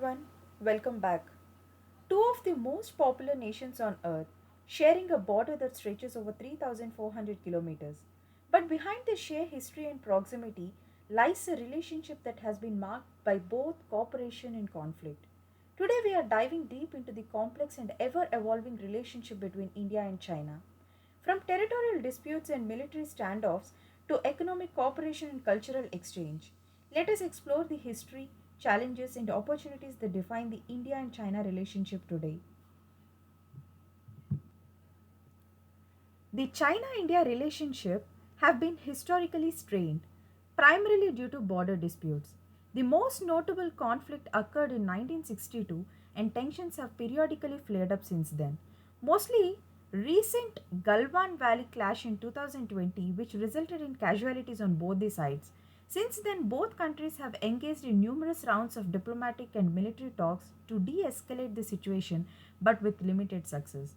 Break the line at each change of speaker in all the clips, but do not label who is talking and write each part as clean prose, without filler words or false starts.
everyone, welcome back. Two of the most popular nations on earth sharing a border that stretches over 3,400 kilometers. But behind this sheer history and proximity lies a relationship that has been marked by both cooperation and conflict. Today we are diving deep into the complex and ever evolving relationship between India and China. From territorial disputes and military standoffs to economic cooperation and cultural exchange, let us explore the history, challenges, and opportunities that define the India and China relationship today. The China India relationship have been historically strained, primarily due to border disputes. The most notable conflict occurred in 1962 and tensions have periodically flared up since then. Mostly recent Galwan Valley clash in 2020 which resulted in casualties on both the sides. Since then both countries have engaged in numerous rounds of diplomatic and military talks to de-escalate the situation but with limited success.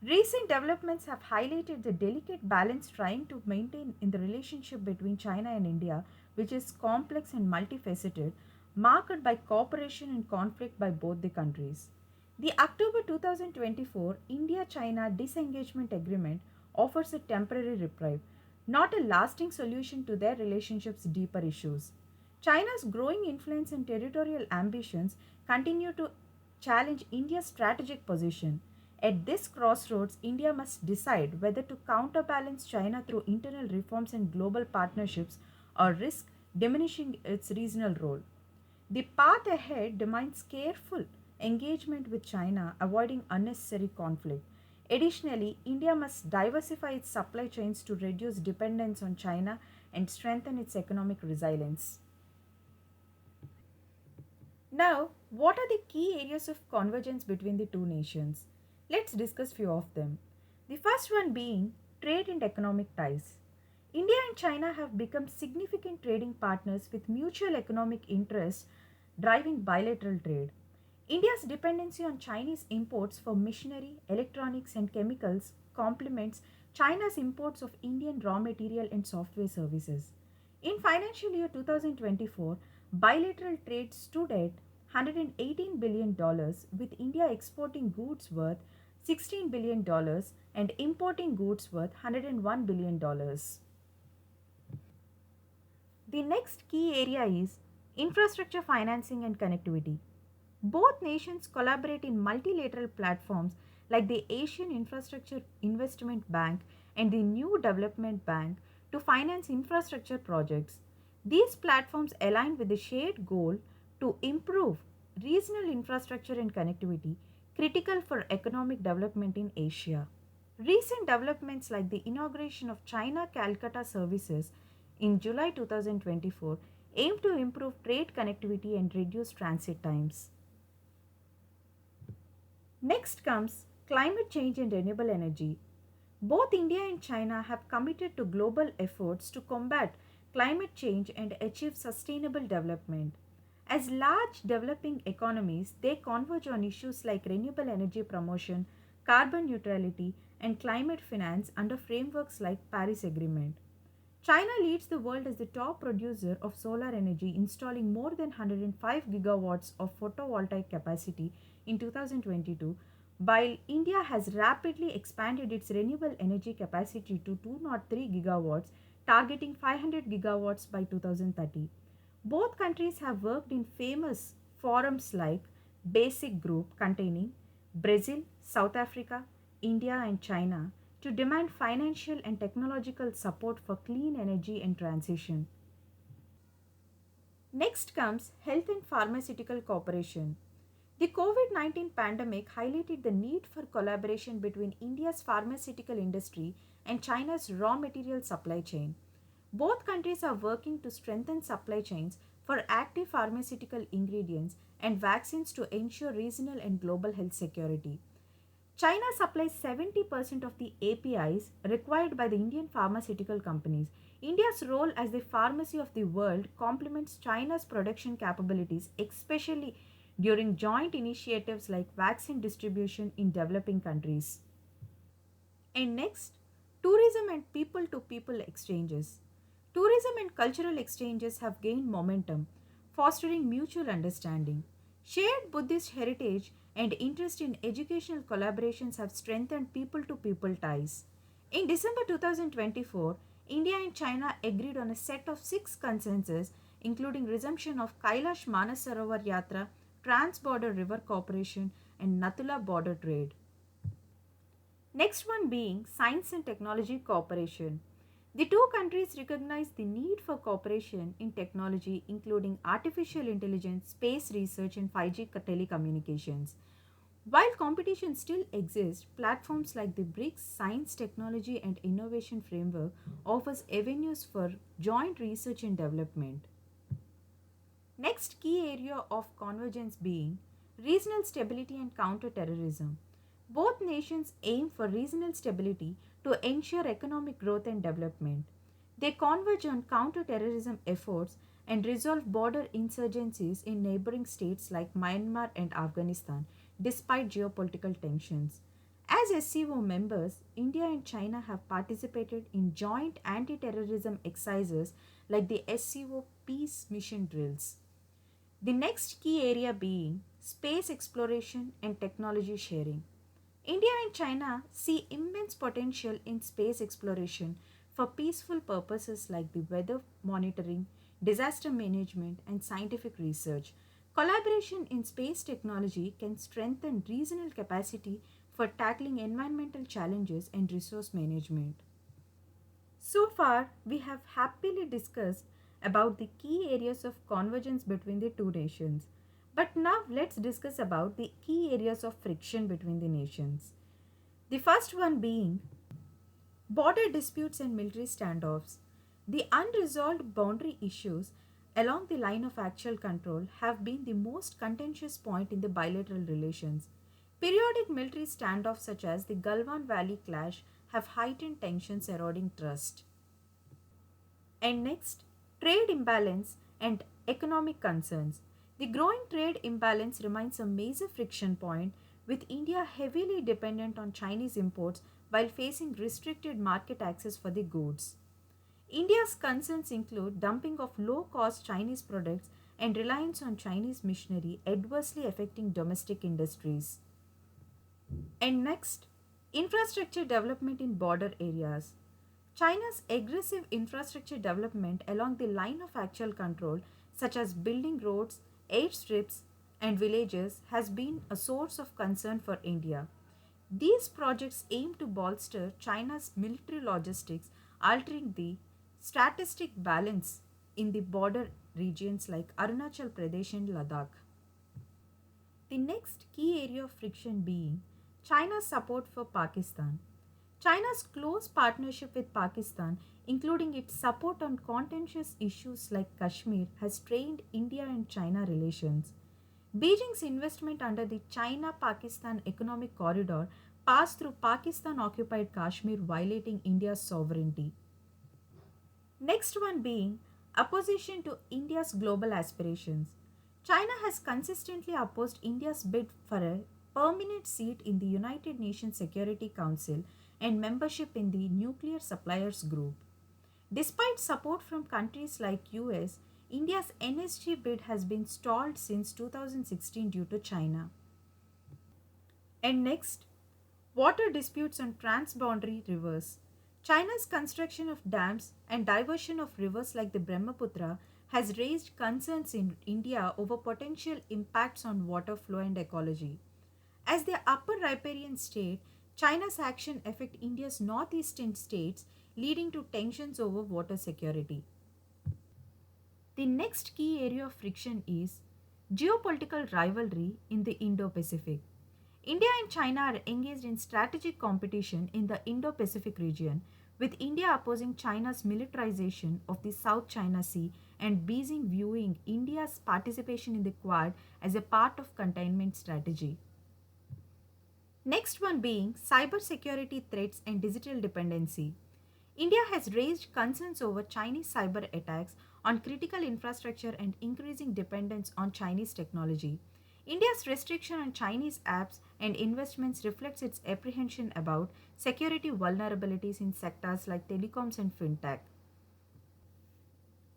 Recent developments have highlighted the delicate balance trying to maintain in the relationship between China and India, which is complex and multifaceted, marked by cooperation and conflict by both the countries. The October 2024 India China Disengagement Agreement offers a temporary reprieve, not a lasting solution to their relationship's deeper issues. China's growing influence and territorial ambitions continue to challenge India's strategic position. At this crossroads, India must decide whether to counterbalance China through internal reforms and global partnerships or risk diminishing its regional role. The path ahead demands careful engagement with China, avoiding unnecessary conflict. Additionally, India must diversify its supply chains to reduce dependence on China and strengthen its economic resilience. Now, what are the key areas of convergence between the two nations? Let's discuss few of them. The first one being trade and economic ties. India and China have become significant trading partners with mutual economic interests driving bilateral trade. India's dependency on Chinese imports for machinery, electronics, and chemicals complements China's imports of Indian raw material and software services. In financial year 2024, bilateral trade stood at $118 billion, with India exporting goods worth $16 billion and importing goods worth $101 billion. The next key area is infrastructure financing and connectivity. Both nations collaborate in multilateral platforms like the Asian Infrastructure Investment Bank and the New Development Bank to finance infrastructure projects. These platforms align with the shared goal to improve regional infrastructure and connectivity critical for economic development in Asia. Recent developments like the inauguration of China Calcutta services in July 2024 aim to improve trade connectivity and reduce transit times. Next comes climate change and renewable energy. Both India and China have committed to global efforts to combat climate change and achieve sustainable development. As large developing economies, they converge on issues like renewable energy promotion, carbon neutrality, and climate finance under frameworks like Paris Agreement. China leads the world as the top producer of solar energy, installing more than 105 gigawatts of photovoltaic capacity in 2022, while India has rapidly expanded its renewable energy capacity to 203 gigawatts, targeting 500 gigawatts by 2030. Both countries have worked in famous forums like BASIC Group containing Brazil, South Africa, India, and China to demand financial and technological support for clean energy and transition. Next comes health and pharmaceutical cooperation. The COVID 19 pandemic highlighted the need for collaboration between India's pharmaceutical industry and China's raw material supply chain. Both countries are working to strengthen supply chains for active pharmaceutical ingredients and vaccines to ensure regional and global health security. China supplies 70% of the APIs required by the Indian pharmaceutical companies. India's role as the pharmacy of the world complements China's production capabilities, especially during joint initiatives like vaccine distribution in developing countries. And next, tourism and people to people exchanges. Tourism and cultural exchanges have gained momentum, fostering mutual understanding. Shared Buddhist heritage and interest in educational collaborations have strengthened people to people ties. In December 2024, India and China agreed on a set of six consensus, including resumption of Kailash Manasarovar Yatra, trans border river cooperation, and Nathula border trade. Next one being science and technology cooperation. The two countries recognize the need for cooperation in technology, including artificial intelligence, space research, and 5G telecommunications. While competition still exists, platforms like the BRICS Science, Technology, and Innovation Framework offers avenues for joint research and development. Next key area of convergence being regional stability and counter-terrorism. Both nations aim for regional stability to ensure economic growth and development. They converge on counter-terrorism efforts and resolve border insurgencies in neighboring states like Myanmar and Afghanistan despite geopolitical tensions. As SCO members, India and China have participated in joint anti terrorism exercises like the SCO peace mission drills. The next key area being space exploration and technology sharing. India and China see immense potential in space exploration for peaceful purposes like the weather monitoring, disaster management, and scientific research. Collaboration in space technology can strengthen regional capacity for tackling environmental challenges and resource management. So far, we have happily discussed about the key areas of convergence between the two nations. But now let's discuss about the key areas of friction between the nations. The first one being border disputes and military standoffs. The unresolved boundary issues along the line of actual control have been the most contentious point in the bilateral relations. Periodic military standoffs such as the Galwan Valley clash have heightened tensions eroding trust. And next, trade imbalance and economic concerns. The growing trade imbalance remains a major friction point, with India heavily dependent on Chinese imports while facing restricted market access for the goods. India's concerns include dumping of low cost Chinese products and reliance on Chinese machinery adversely affecting domestic industries. And next, infrastructure development in border areas. China's aggressive infrastructure development along the line of actual control, such as building roads, airstrips, and villages, has been a source of concern for India. These projects aim to bolster China's military logistics, altering the statistic balance in the border regions like Arunachal Pradesh and Ladakh. The next key area of friction being China's support for Pakistan. China's close partnership with Pakistan, including its support on contentious issues like Kashmir, has strained India and China relations. Beijing's investment under the China Pakistan Economic Corridor passed through Pakistan occupied Kashmir, violating India's sovereignty. Next one being opposition to India's global aspirations. China has consistently opposed India's bid for a permanent seat in the United Nations Security Council and membership in the Nuclear Suppliers Group. Despite support from countries like US, India's NSG bid has been stalled since 2016 due to China. And next, water disputes on transboundary rivers. China's construction of dams and diversion of rivers like the Brahmaputra has raised concerns in India over potential impacts on water flow and ecology. As the upper riparian state, China's action affect India's northeastern states, leading to tensions over water security. The next key area of friction is geopolitical rivalry in the Indo Pacific. India and China are engaged in strategic competition in the Indo Pacific region, with India opposing China's militarization of the South China Sea and Beijing viewing India's participation in the Quad as a part of containment strategy. Next one being cybersecurity threats and digital dependency. India has raised concerns over Chinese cyber attacks on critical infrastructure and increasing dependence on Chinese technology. India's restriction on Chinese apps and investments reflects its apprehension about security vulnerabilities in sectors like telecoms and fintech.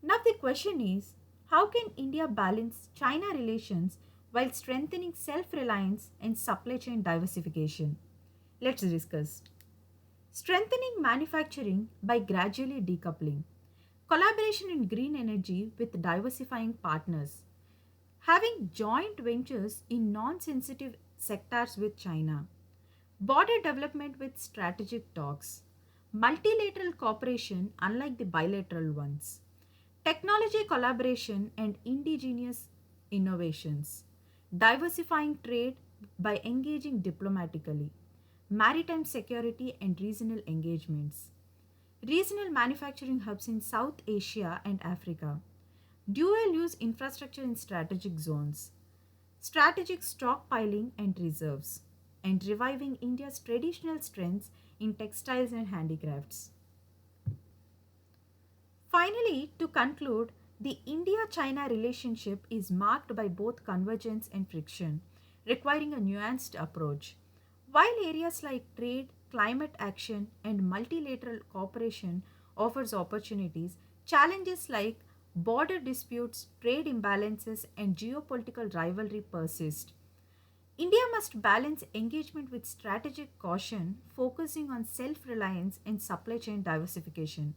Now the question is, how can India balance China relations while strengthening self reliance and supply chain diversification. Let's discuss. Strengthening manufacturing by gradually decoupling. Collaboration in green energy with diversifying partners. Having joint ventures in non sensitive sectors with China. Border development with strategic talks. Multilateral cooperation unlike the bilateral ones. Technology collaboration and indigenous innovations. Diversifying trade by engaging diplomatically. Maritime security and regional engagements. Regional manufacturing hubs in South Asia and Africa. Dual use infrastructure in strategic zones. Strategic stockpiling and reserves. And reviving India's traditional strengths in textiles and handicrafts. Finally, to conclude, the India China relationship is marked by both convergence and friction, requiring a nuanced approach. While areas like trade, climate action, and multilateral cooperation offers opportunities, challenges like border disputes, trade imbalances, and geopolitical rivalry persist. India must balance engagement with strategic caution, focusing on self reliance and supply chain diversification.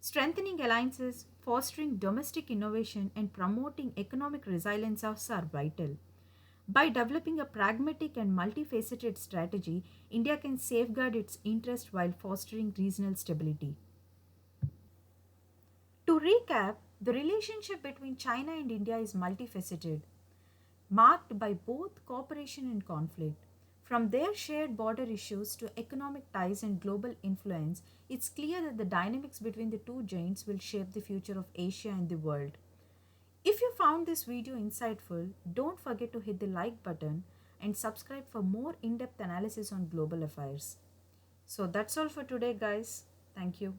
Strengthening alliances, fostering domestic innovation, and promoting economic resilience are vital. By developing a pragmatic and multifaceted strategy, India can safeguard its interest while fostering regional stability. To recap, the relationship between China and India is multifaceted, marked by both cooperation and conflict. From their shared border issues to economic ties and global influence, it's clear that the dynamics between the two giants will shape the future of Asia and the world. If you found this video insightful, don't forget to hit the like button and subscribe for more in depth analysis on global affairs. So that's all for today, guys. Thank you.